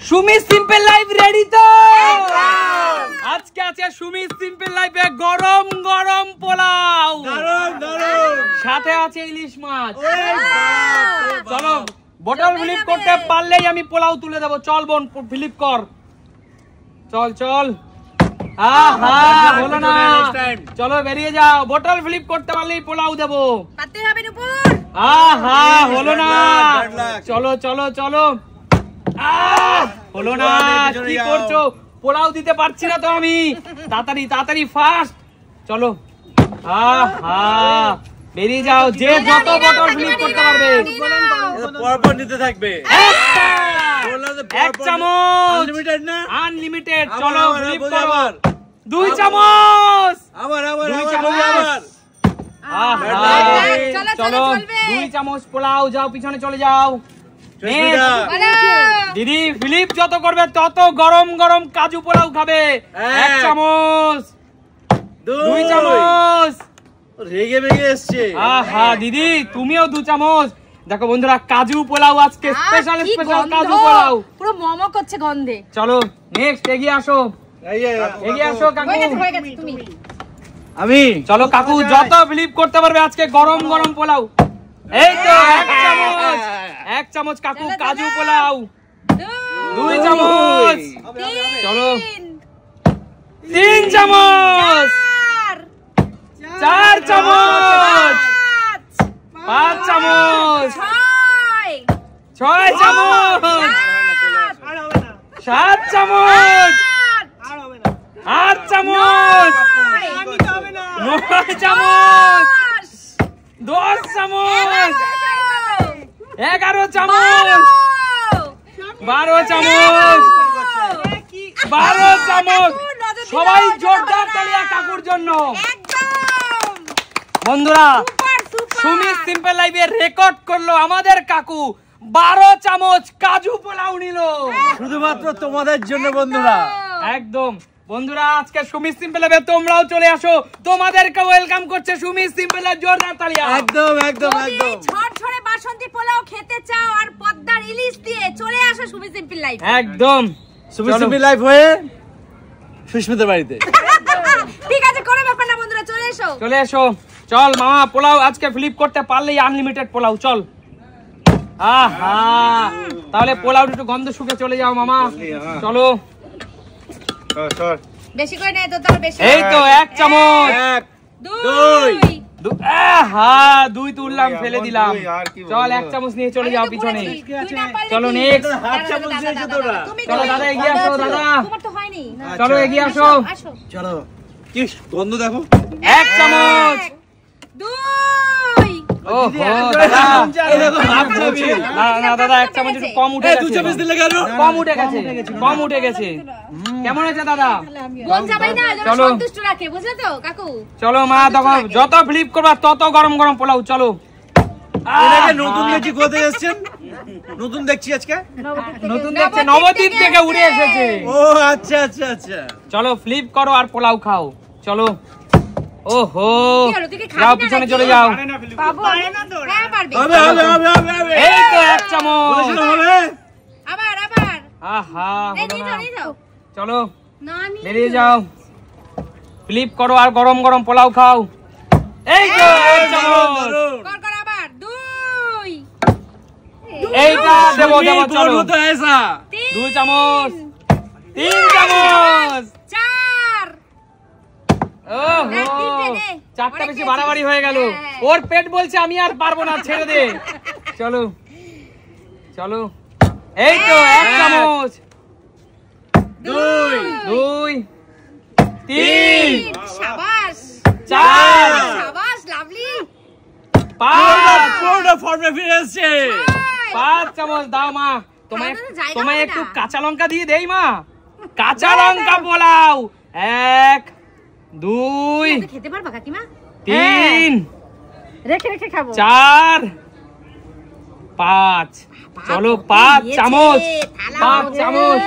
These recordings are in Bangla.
সুমি সিম্পল লাইফ রেডি তো? আজকে আছে সুমি সিম্পল লাইফে গরম গরম পোলাও, সাথে আছে ইলিশ মাছ। চলো বোতল ফ্লিপ করতে পারলেই আমি পোলাও তুলে দেবো। চল বোন ফ্লিপ কর, চল চল। হলো না, চলো বেরিয়ে যাও। বোতল ফ্লিপ করতে পারলেই পোলাও দেবো। হলো না, চলো চলো চলো। হলো না, কি করছো? পোলাও দিতে পারছি না তো আমি। তাড়াতাড়ি তাড়াতাড়ি ফাস্ট চলো। বেরিয়ে যাও। যে যত বোতল ফ্লিপ করতে পারবে পরপর নিতে থাকবে। এক চামচ আনলিমিটেড। চলো ফ্লিপ করো। 2 চামচ। আবার আবার 2 চামচ। চলো 2 চামচ পোলাও। যাও পিছনে চলে যাও। দিদি ফিলিপ যত করবে তত গরম গরম কাজু পোলাও খাবে। 1 চামচ। 2 চামচ। রেগে বেগে এসছে। দিদি তুমিও 2 চামচ। দেখো বন্ধুরা কাজু পোলাও আজকে স্পেশাল স্পেশাল কাজু পোলাও, পুরো মমো করছে গন্ধে। চলো নেক্সট এগিয়ে আসো। এগিয়ে আসো কাকু। আমি চলো কাকু যত ফ্লিপ করতে পারবে আজকে গরম গরম পোলাও। এই তো 1 চামচ। 1 চামচ কাকু কাজু পোলাও। 2 চামচ। চলো 3 চামচ। 4 চামচ। 5 চামচ। 6 চামচ। 7 চামচ। 8 চামচ। 9 চামচ। 10 চামচ। 11 চামচ। 12 চামচ। 12 চামচ। সবাই জোরদার তালিয়া কাকুর জন্য। বন্ধুরা সুমি সিম্পল লাইফে রেকর্ড করলো আমাদের কাকু। 12 চামচ কাজু পোলাও নিল শুধুমাত্র তোমাদের জন্য বন্ধুরা। একদম বন্ধুরা আজকে সুমি সিম্পল লাইফে তোমরাও চলে আসো। তোমাদেরকে ওয়েলকাম করছে সুমি সিম্পল লাইফ। জোরদার তালিয়া। একদম একদম একদম। ঝরঝরে বাসন্তী পোলাও খেতে চাও আর পদ্মার ইলিশ দিয়ে চলে আসো সুমি সিম্পল লাইফ। একদম সুমি সিম্পল লাইফ হয়ে সুস্মিতার বাড়িতে। ঠিক আছে কোনো ব্যাপার না বন্ধুরা, চলে এসো চলে এসো। চল মামা পোলাও আজকে ফ্লিপ করতে পারলেই আনলিমিটেড পোলাও। চল। তাহলে পোলাও একটু গন্ধ শুকে চলে যাও মামা। চলো বেশি করে নে তো, তার বেশি। এই তো 1 চামচ। 2 2 তুললাম ফেলে দিলাম। চল 1 চামচ নিয়ে চলে যাও পিছনে। চলো নেক্সট। চলো দাদা এগিয়ে আসো। দাদা তোমার তো হয়নি। চলো এগিয়ে আসো। চলো কি গন্ধ দেখো। 1 চামচ। 2 দাদা না দাদা 1 চামচ একটু কম উঠে গেছে। 2 চামচ দিলে কেন? কম উঠে গেছে। কম উঠে গেছে। কেমন হয়েছে দাদা? কোন যাবাই না যেন সন্তুষ্ট রাখে, বুঝলে তো কাকু? চলো মা দেখো যত ফ্লিপ করবা তত গরম গরম পোলাও। চলো। এটাকে নতুন দেখছি কোথায় এসেছেন? নতুন দেখছি আজকে। নতুন দেখছে নবদ্বীপ থেকে উড়ে এসেছে। ও আচ্ছা আচ্ছা আচ্ছা। চলো ফ্লিপ করো আর পোলাও খাও। চলো। ওহো যাও পিছনে চলে যাও। বাবু হ্যাঁ পারবে। হবে হবে হবে হবে। এই তো 1 চামচ। হবে। আবার হলো না। নিয়ে যাও। চলো না নি বেরিয়ে যাও। ফ্লিপ করো আর গরম গরম পোলাও খাও। এই তো 1 চামচ। কর আবার 2 এইটা দেবো দেবো। চলো তো ऐसा 2 চামচ। 3 চামচ। 4 ওহো 4টা বেশি বাড়াবাড়ি হয়ে গেল। ওর পেট বলছে আমি আর পারবো না, ছেড়ে দে। চলো চলো। এই তো 1 চামচ। 2 3 শাবাশ 4 শাবাশ লাভলি 5 পুরোটা ফর্মে ফিরে এসেছে। 5 চামচ দাও মা। তোমায় একটু কাঁচা লঙ্কা দিয়ে দেই মা। কাঁচা লঙ্কা পোলাও। 1 2 খেতে পারবা কাকিমা? 3 রেখে রেখে খাবো। 4 5 চলো 5 চামচ। 5 চামচ।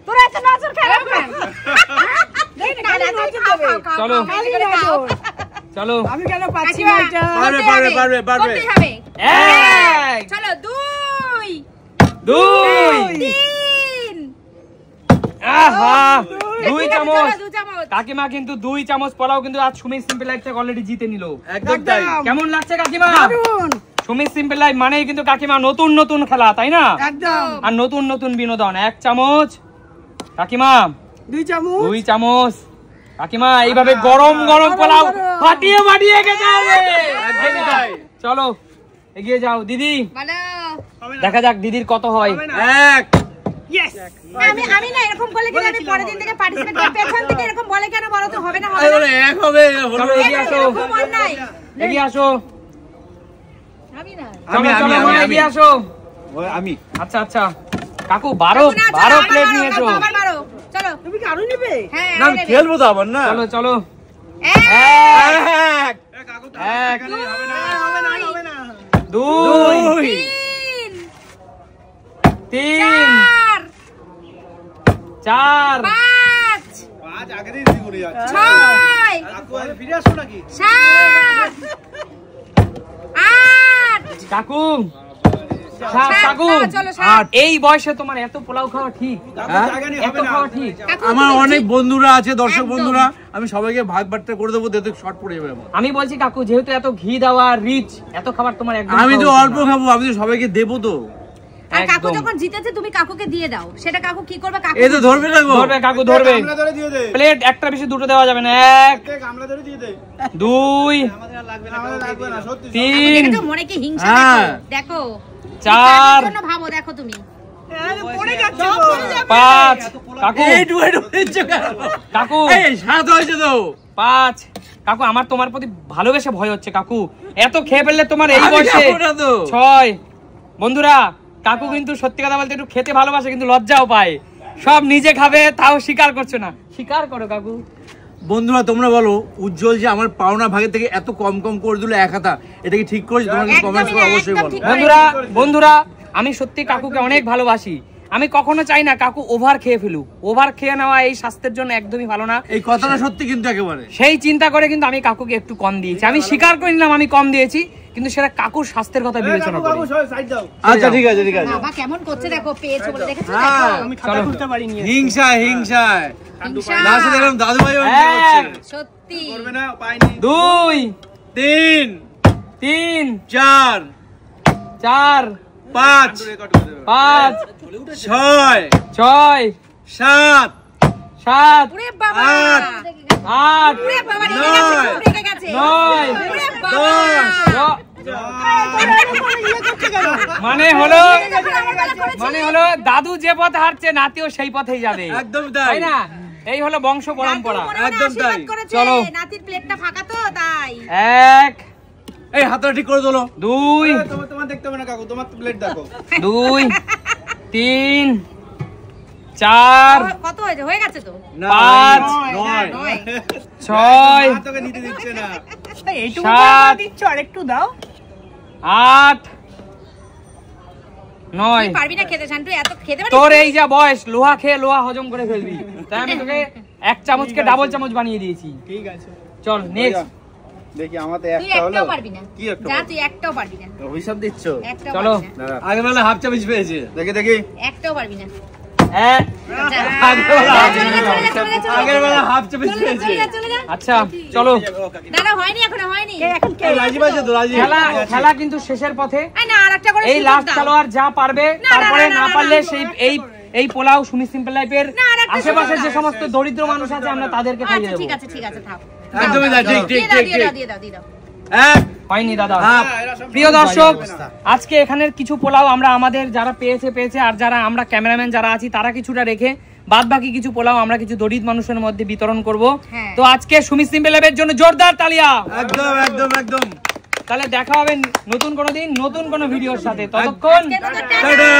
তোরা এত নজর খারাপ না। চলো চলো। আমি কেন পাচ্ছি না এটা? পারবে পারবে পারবে পারবে। 1 চলো 2 2 3 2 চামচ। দু চামচ। কাকিমা কিন্তু 2 চামচ পোলাও কিন্তু আজ সুমিত সিম্পল লাইফ থেকে অলরেডি জিতে নিল। একদম তাই। কেমন লাগছে কাকিমা? সুমিত সিম্পল লাইফ মানেই কিন্তু কাকিমা নতুন নতুন খেলা, তাই না? একদম। আর নতুন নতুন বিনোদন। 1 চামচ কাকিমা, 2 চামচ। 2 চামচ কাকিমা। এইভাবে গরম গরম পোলাও ফাটিয়ে ফাটিয়ে খেতে হবে। একদমই তাই। চলো এগিয়ে যাও দিদি, বানাও। দেখা যাক দিদির কত হয়। 1 আমি না এরকম বলে কিনা আমি পরের দিন থেকে পার্টিসিপেট করি, পেছন থেকে এরকম বলে কেন বলো তো? হবে না, হবে না। আরে 1 হবে হলো। চলো এগিয়ে আসো, এরকম অন্যায়। এগিয়ে আসো, আমি না। চলো চলো মা এগিয়ে আসো। আমি আচ্ছা আচ্ছা কাকু 12 প্লেট নিয়েছো। আবার মারো। চলো। তুমি কি আরো নেবে? হ্যাঁ। না আমি খেলবো তো আবার না। চলো চলো। 1 এক, 2 3 4 5 আগে দিয়ে দিই করে যাচ্ছে। 6 কাকু আরে ফিরে আসো নাকি? 7 8 কাকু কাকু চলো 7 এই বয়সে তোমার এত পোলাও খাওয়া ঠিক? এত খাওয়া ঠিক? আমার অনেক বন্ধুরা আছে, দর্শক বন্ধুরা, আমি সবাইকে ভাগ বাট্টা করে দেবো, দেখো শর্ট পড়ে যাবে আমার। আমি বলছি কাকু যেহেতু এত ঘি দেওয়া রিচ, এত খাবার তোমার একদম আমি তো খাওয়া উচিত অল্প না। খাবো, আমি তো সবাইকে দেবো তো। আর কাকু একদম। যখন জিতেছে তুমি কাকুকে দিয়ে দাও, সেটা কাকু কি করবে? কাকু এই তো ধরবে না গো। ধরবে কাকু ধরবে। প্লেট একটা বেশি দুটো দেওয়া যাবে না। 1 2 3 দেখেছো মনে কি হিংসা? হ্যাঁ। দেখো 4 জন্য ভাবো, দেখো তুমি 5 কাকু এইটু হচ্ছে কাকু এই 7 হয়েছে তো। 5 কাকু আমার তোমার প্রতি ভালোবেসে ভয় হচ্ছে কাকু, এত খেয়ে ফেললে তোমার এই আমি বয়সে। খাবো না তো। 6 বন্ধুরা কাকু কিন্তু সত্যি কথা বলতে একটু খেতে ভালোবাসে কিন্তু লজ্জাও পায়, সব নিজে খাবে তাও স্বীকার করছে না। স্বীকার করো কাকু। বন্ধুরা তোমরা বলো, উজ্জ্বল যে আমার পাওনা ভাগের থেকে এত কম কম করে দিল এক হাতা, এটা কি ঠিক করেছে? তোমরা একদমই কমেন্টস করে না, অবশ্যই একদম বলো। ঠিক। বন্ধুরা আমি সত্যি কাকুকে অনেক ভালোবাসি, আমি কখনো চাই না কাকু ওভার খেয়ে ফেলুক। ওভার খেয়ে নেওয়া এই স্বাস্থ্যের জন্য একদমই ভালো না। এই কথাটা সত্যি কিন্তু একেবারে। সেই চিন্তা করে কিন্তু আমি কাকুকে একটু কম দিয়েছি। আমি স্বীকার করে নিলাম আমি কম দিয়েছি, কিন্তু সেটা কাকুর স্বাস্থ্যের কথা বিবেচনা করে। আচ্ছা ঠিক আছে ঠিক আছে। বাবা কেমন করছে দেখো, পেয়েছো বলে দেখেছো? হ্যাঁ, চলো। হিংসায় হিংসায় হিংসা। লাস্টে দেখলাম দাদু ভাই সত্যি 2 3 3 4 4 5 5 6 6 7 7 ওরে বাবা 8 ওরে বাবা নয়, রেগে গেছে 9 ওরে বাবা 10 মানে হলো দাদু যে পথে হাঁটছে নাতিও সেই পথেই যাবে। একদম তাই তাই। না? এই হলো বংশ পরম্পরা। একদম তাই। চলো। নাতির প্লেটটা ফাঁকা তো তাই। 1 এই হাতটা ঠিক করে তোলো। 2 তোমার দেখতে হবে না কাকু, তোমার প্লেট দেখো। 2 3 4 কত হয়েছে? হয়ে গেছে তো। 5 9 6 তোকে নিতে দিচ্ছে না। 7 আরেকটু দাও। 8 9 তুই পারবি না খেতে শান্তু, এত খেতে পারিস? তোর এই যা বয়স, লোহা খেয়ে লোহা হজম করে ফেলবি, তাই আমি তোকে 1 চামচকে ডাবল চামচ বানিয়ে দিয়েছি। ঠিক আছে চল নেক্সট। দেখি আমাতে তুই একটাও পারবি না। কি একটা যা তুই একটাও পারবি না। অভিশাপ দিচ্ছ? একটাও চলো। পারবি না। আগে বেলা হাফ চামচ পেয়েছে, দেখি দেখি। একটাও পারবি না। যা। আগের বেলা হাফ চামচ পেয়েছে। চলে যা। আচ্ছা চলো। দাদা হয়নি, এখনো হয়নি। রাজীব আছে তো, রাজীব। খেলা কিন্তু শেষের পথে। এই না আরেকটা করে এই সুযোগ লাস্ট দাও। খেলোয়াড় যা পারবে, না, তারপরে না, না না, পারলে না, সেই এই পোলাও সুমিত সিম্পল লাইফের না, আরেকটা আশেপাশে সুযোগ যে দাও। সমস্ত দরিদ্র মানুষ আছে আমরা তাদেরকে খাইয়ে আচ্ছা দেবো। ঠিক আছে ঠিক আছে থাক। একদমই তাই, ঠিক, ঠিক, ঠিক, ঠিক। দিয়ে দাও। এক হয়নি দাদা। হাফ। প্রিয় দর্শক, আজকে এখানের কিছু পোলাও আমরা আমাদের যারা পেয়েছে আর যারা আমরা ক্যামেরাম্যান যারা আছি তারা কিছুটা রেখে বাদ বাকি কিছু পোলাও আমরা কিছু দরিদ্র মানুষের মধ্যে বিতরণ করব। হ্যাঁ। তো আজকে সুমিত সিম্পল লাইফের জন্য জোরদার তালিয়া। একদম একদম একদম। তাহলে দেখা হবে নতুন কোনো দিন নতুন কোনো ভিডিওর সাথে, ততক্ষণ আজকের মতো টাটা। টাটা।